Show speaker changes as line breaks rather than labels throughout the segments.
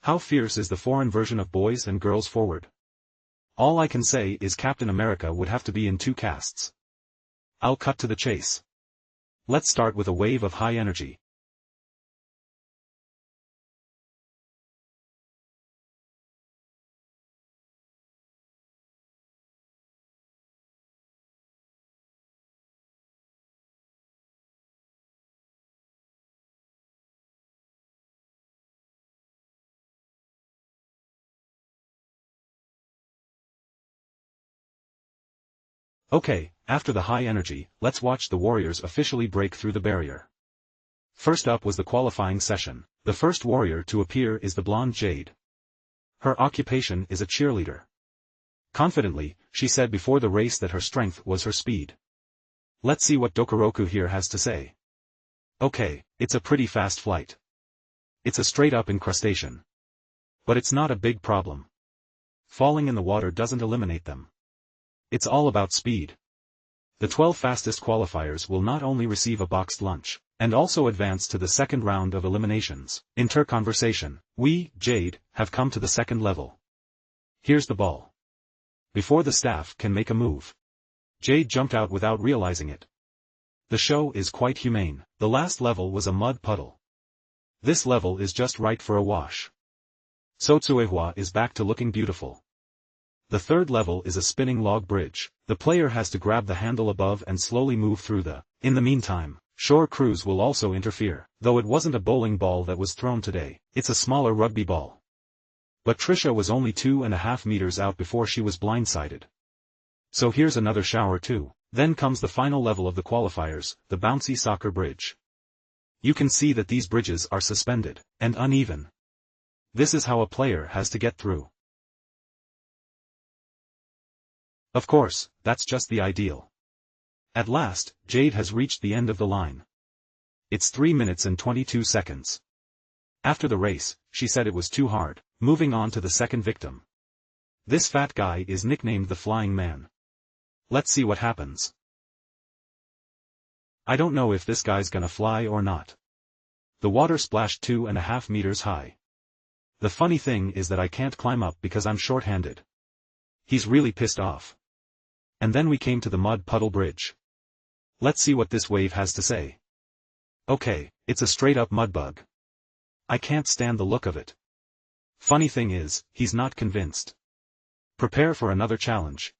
How fierce is the foreign version of Boys and Girls Forward? All I can say is Captain America would have to be in 2 casts. I'll cut to the chase. Let's start with a wave of high energy. Okay, after the high energy, let's watch the Warriors officially break through the barrier. First up was the qualifying session. The first warrior to appear is the blonde Jade. Her occupation is a cheerleader. Confidently, she said before the race that her strength was her speed. Let's see what Dokoroku here has to say. Okay, it's a pretty fast flight. It's a straight-up incrustation. But it's not a big problem. Falling in the water doesn't eliminate them. It's all about speed. The 12 fastest qualifiers will not only receive a boxed lunch, and also advance to the second round of eliminations. Interconversation. We, Jade, have come to the second level. Here's the ball. Before the staff can make a move, Jade jumped out without realizing it. The show is quite humane. The last level was a mud puddle. This level is just right for a wash. Sotsuehwa is back to looking beautiful. The third level is a spinning log bridge. The player has to grab the handle above and slowly move through the. In the meantime, shore crews will also interfere. Though it wasn't a bowling ball that was thrown today, it's a smaller rugby ball. But Trisha was only 2.5 meters out before she was blindsided. So here's another shower too. Then comes the final level of the qualifiers, the bouncy soccer bridge. You can see that these bridges are suspended, and uneven. This is how a player has to get through. Of course, that's just the ideal. At last, Jade has reached the end of the line. It's 3 minutes and 22 seconds. After the race, she said it was too hard. Moving on to the second victim. This fat guy is nicknamed the Flying Man. Let's see what happens. I don't know if this guy's gonna fly or not. The water splashed 2.5 meters high. The funny thing is that I can't climb up because I'm short-handed. He's really pissed off. And then we came to the mud puddle bridge. Let's see what this wave has to say. Okay, it's a straight-up mud bug. I can't stand the look of it. Funny thing is, he's not convinced. Prepare for another challenge.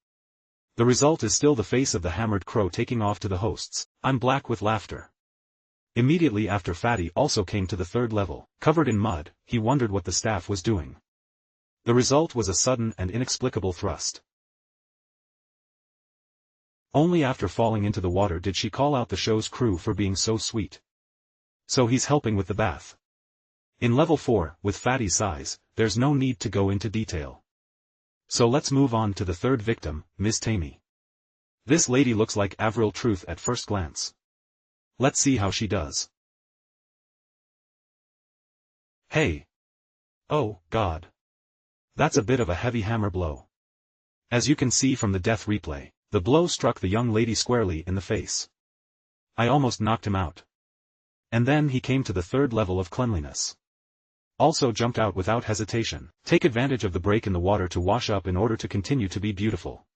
The result is still the face of the hammered crow taking off to the hosts. I'm black with laughter. Immediately after Fatty also came to the third level. Covered in mud, he wondered what the staff was doing. The result was a sudden and inexplicable thrust. Only after falling into the water did she call out the show's crew for being so sweet. So he's helping with the bath. In level 4, with Fatty's size, there's no need to go into detail. So let's move on to the third victim, Miss Tammy. This lady looks like Avril Truth at first glance. Let's see how she does. Hey! Oh, God. That's a bit of a heavy hammer blow. As you can see from the death replay, the blow struck the young lady squarely in the face. I almost knocked him out. And then he came to the third level of cleanliness. Also jumped out without hesitation. Take advantage of the break in the water to wash up in order to continue to be beautiful.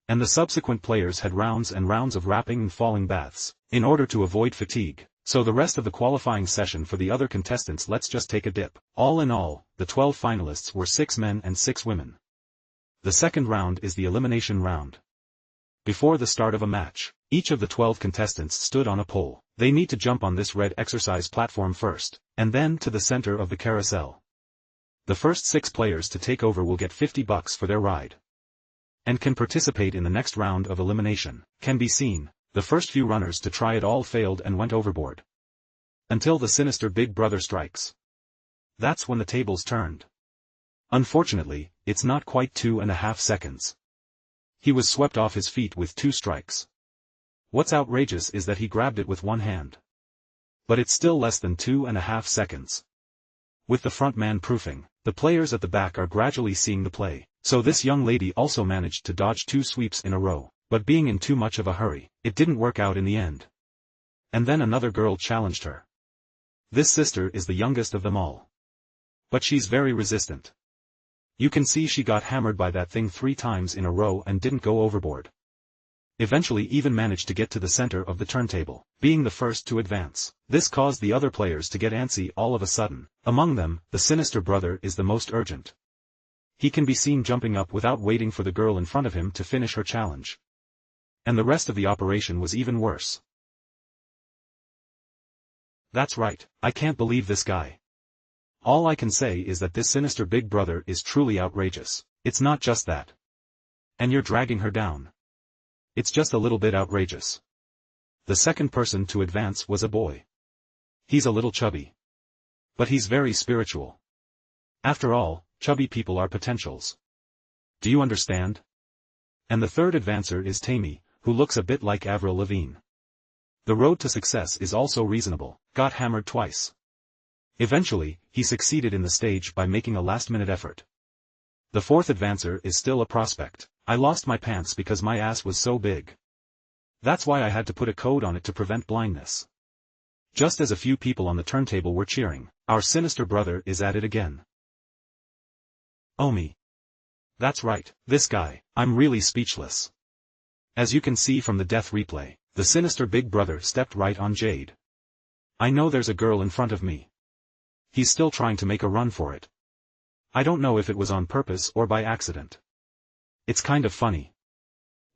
And the subsequent players had rounds and rounds of wrapping and falling baths, in order to avoid fatigue. So the rest of the qualifying session for the other contestants, let's just take a dip. All in all, the 12 finalists were 6 men and 6 women. The second round is the elimination round. Before the start of a match, each of the 12 contestants stood on a pole. They need to jump on this red exercise platform first, and then to the center of the carousel. The first 6 players to take over will get $50 for their ride. And can participate in the next round of elimination. Can be seen, the first few runners to try it all failed and went overboard. Until the sinister Big Brother strikes. That's when the tables turned. Unfortunately, it's not quite 2.5 seconds. He was swept off his feet with 2 strikes. What's outrageous is that he grabbed it with one hand. But it's still less than 2.5 seconds. With the front man proofing, the players at the back are gradually seeing the play, so this young lady also managed to dodge 2 sweeps in a row, but being in too much of a hurry, it didn't work out in the end. And then another girl challenged her. This sister is the youngest of them all. But she's very resistant. You can see she got hammered by that thing 3 times in a row and didn't go overboard. Eventually even managed to get to the center of the turntable, being the first to advance. This caused the other players to get antsy all of a sudden. Among them, the sinister brother is the most urgent. He can be seen jumping up without waiting for the girl in front of him to finish her challenge. And the rest of the operation was even worse. That's right, I can't believe this guy. All I can say is that this sinister big brother is truly outrageous. It's not just that. And you're dragging her down. It's just a little bit outrageous. The second person to advance was a boy. He's a little chubby. But he's very spiritual. After all, chubby people are potentials. Do you understand? And the third advancer is Tammy, who looks a bit like Avril Lavigne. The road to success is also reasonable, got hammered twice. Eventually, he succeeded in the stage by making a last-minute effort. The fourth advancer is still a prospect. I lost my pants because my ass was so big. That's why I had to put a code on it to prevent blindness. Just as a few people on the turntable were cheering, our sinister brother is at it again. Oh me. That's right, this guy, I'm really speechless. As you can see from the death replay, the sinister big brother stepped right on Jade. I know there's a girl in front of me. He's still trying to make a run for it. I don't know if it was on purpose or by accident. It's kind of funny.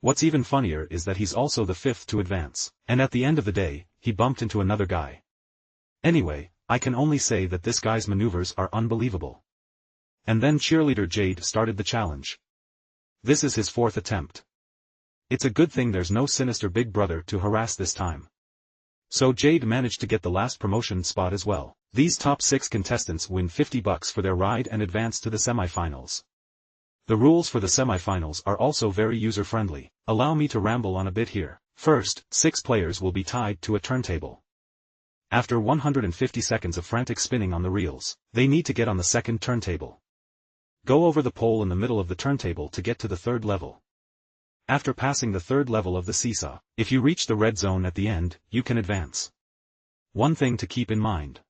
What's even funnier is that he's also the fifth to advance, and at the end of the day, he bumped into another guy. Anyway, I can only say that this guy's maneuvers are unbelievable. And then cheerleader Jade started the challenge. This is his fourth attempt. It's a good thing there's no sinister big brother to harass this time. So Jade managed to get the last promotion spot as well. These top 6 contestants win $50 for their ride and advance to the semifinals. The rules for the semifinals are also very user-friendly. Allow me to ramble on a bit here. First, 6 players will be tied to a turntable. After 150 seconds of frantic spinning on the reels, they need to get on the second turntable. Go over the pole in the middle of the turntable to get to the third level. After passing the third level of the seesaw, if you reach the red zone at the end, you can advance. One thing to keep in mind.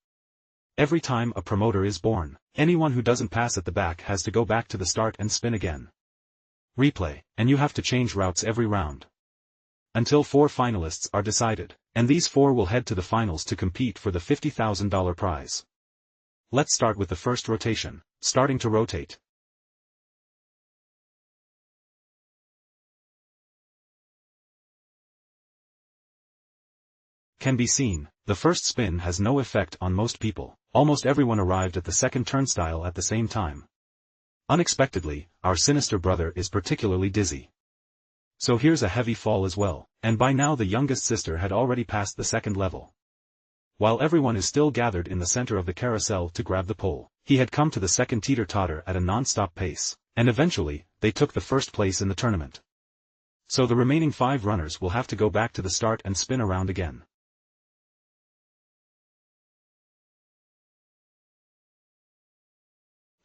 Every time a promoter is born, anyone who doesn't pass at the back has to go back to the start and spin again. Replay, and you have to change routes every round. Until 4 finalists are decided, and these 4 will head to the finals to compete for the $50,000 prize. Let's start with the first rotation, starting to rotate. Can be seen, the first spin has no effect on most people. Almost everyone arrived at the second turnstile at the same time. Unexpectedly, our sinister brother is particularly dizzy. So here's a heavy fall as well, and by now the youngest sister had already passed the second level. While everyone is still gathered in the center of the carousel to grab the pole, he had come to the second teeter-totter at a non-stop pace, and eventually, they took the first place in the tournament. So the remaining 5 runners will have to go back to the start and spin around again.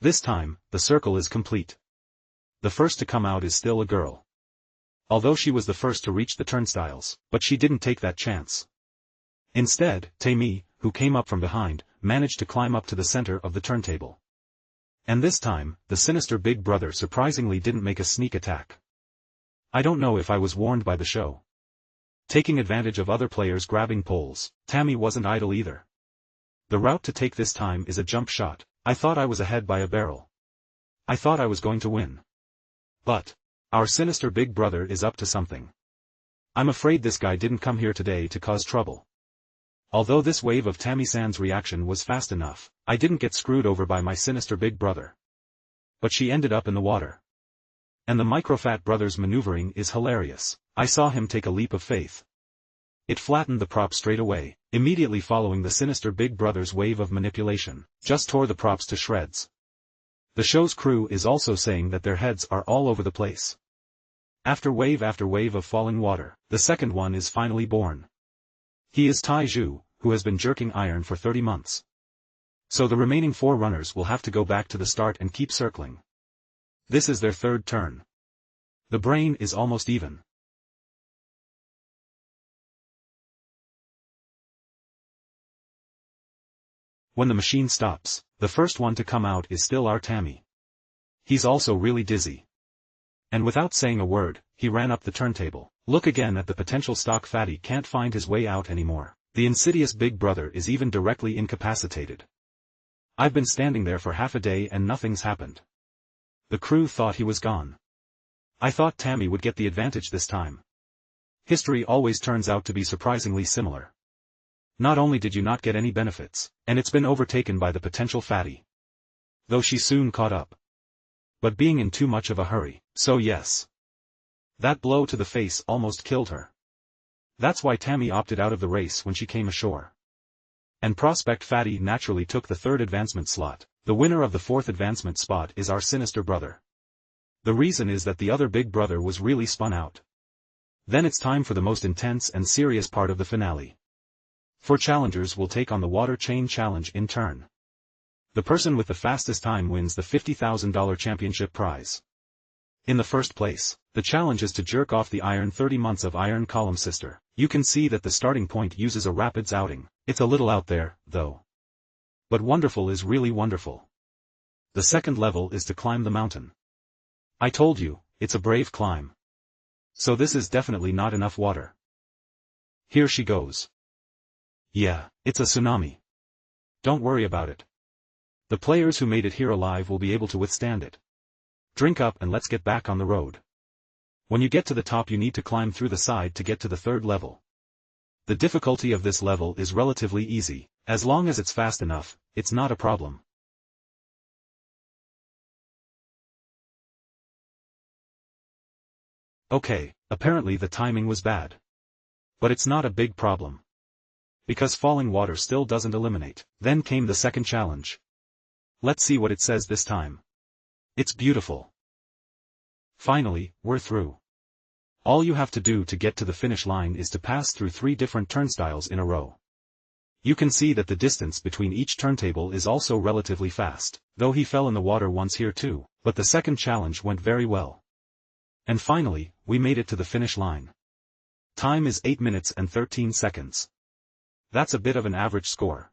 This time, the circle is complete. The first to come out is still a girl. Although she was the first to reach the turnstiles, but she didn't take that chance. Instead, Tammy, who came up from behind, managed to climb up to the center of the turntable. And this time, the sinister big brother surprisingly didn't make a sneak attack. I don't know if I was warned by the show. Taking advantage of other players grabbing poles, Tammy wasn't idle either. The route to take this time is a jump shot. I thought I was ahead by a barrel. I thought I was going to win. But our sinister big brother is up to something. I'm afraid this guy didn't come here today to cause trouble. Although this wave of Tammy-san's reaction was fast enough, I didn't get screwed over by my sinister big brother. But she ended up in the water. And the microfat brother's maneuvering is hilarious. I saw him take a leap of faith. It flattened the prop straight away, immediately following the sinister big brother's wave of manipulation, just tore the props to shreds. The show's crew is also saying that their heads are all over the place. After wave of falling water, the second one is finally born. He is Tai Zhu, who has been jerking iron for 30 months. So the remaining 4 runners will have to go back to the start and keep circling. This is their third turn. The brain is almost even. When the machine stops, the first one to come out is still our Tammy. He's also really dizzy. And without saying a word, he ran up the turntable. Look again at the potential stock fatty can't find his way out anymore. The insidious big brother is even directly incapacitated. I've been standing there for half a day and nothing's happened. The crew thought he was gone. I thought Tammy would get the advantage this time. History always turns out to be surprisingly similar. Not only did you not get any benefits, and it's been overtaken by the potential fatty. Though she soon caught up. But being in too much of a hurry, so yes. That blow to the face almost killed her. That's why Tammy opted out of the race when she came ashore. And Prospect Fatty naturally took the third advancement slot. The winner of the fourth advancement spot is our sinister brother. The reason is that the other big brother was really spun out. Then it's time for the most intense and serious part of the finale. 4 challengers will take on the water chain challenge in turn. The person with the fastest time wins the $50,000 championship prize. In the first place, the challenge is to jerk off the iron 30 months of Iron Column Sister. You can see that the starting point uses a rapids outing. It's a little out there, though. But wonderful is really wonderful. The second level is to climb the mountain. I told you, it's a brave climb. So this is definitely not enough water. Here she goes. Yeah, it's a tsunami. Don't worry about it. The players who made it here alive will be able to withstand it. Drink up and let's get back on the road. When you get to the top you need to climb through the side to get to the third level. The difficulty of this level is relatively easy. As long as it's fast enough, it's not a problem. Okay, apparently the timing was bad. But it's not a big problem. Because falling water still doesn't eliminate. Then came the second challenge. Let's see what it says this time. It's beautiful. Finally, we're through. All you have to do to get to the finish line is to pass through 3 different turnstiles in a row. You can see that the distance between each turntable is also relatively fast, though he fell in the water once here too, but the second challenge went very well. And finally, we made it to the finish line. Time is 8 minutes and 13 seconds. That's a bit of an average score.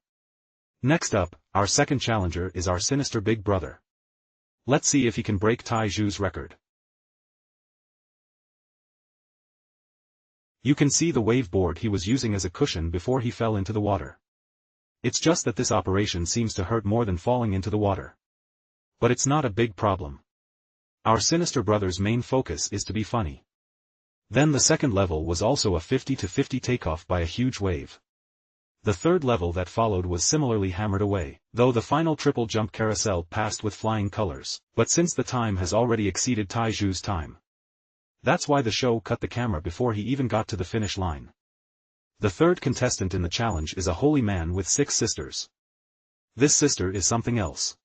Next up, our second challenger is our sinister big brother. Let's see if he can break Tai Zhu's record. You can see the wave board he was using as a cushion before he fell into the water. It's just that this operation seems to hurt more than falling into the water. But it's not a big problem. Our sinister brother's main focus is to be funny. Then the second level was also a 50-50 takeoff by a huge wave. The third level that followed was similarly hammered away, though the final triple jump carousel passed with flying colors, but since the time has already exceeded Tai Zhu's time. That's why the show cut the camera before he even got to the finish line. The third contestant in the challenge is a holy man with 6 sisters. This sister is something else.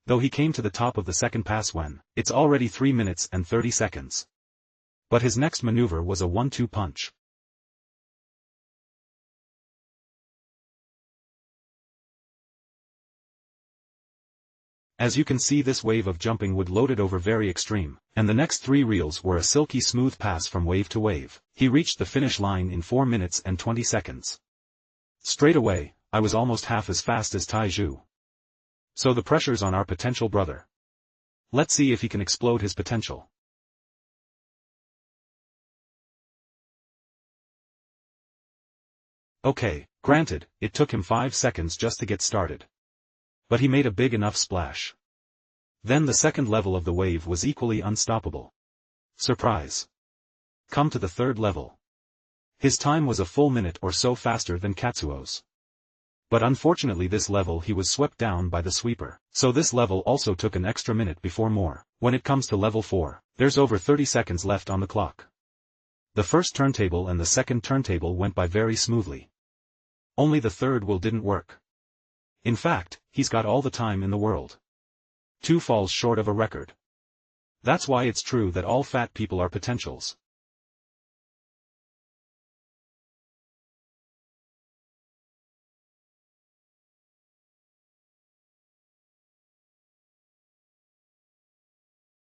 Though he came to the top of the second pass when, it's already 3 minutes and 30 seconds. But his next maneuver was a 1-2 punch. As you can see, this wave of jumping would loaded over very extreme, and the next 3 reels were a silky smooth pass from wave to wave. He reached the finish line in 4 minutes and 20 seconds. Straight away, I was almost half as fast as Tai Zhu. So the pressure's on our potential brother. Let's see if he can explode his potential. Okay, granted, it took him 5 seconds just to get started. But he made a big enough splash. Then the second level of the wave was equally unstoppable. Surprise. Come to the third level. His time was a full minute or so faster than Katsuo's. But unfortunately this level he was swept down by the sweeper, so this level also took an extra minute before more. When it comes to level 4, there's over 30 seconds left on the clock. The first turntable and the second turntable went by very smoothly. Only the third will didn't work. In fact, he's got all the time in the world. 2 falls short of a record. That's why it's true that all fat people are potentials.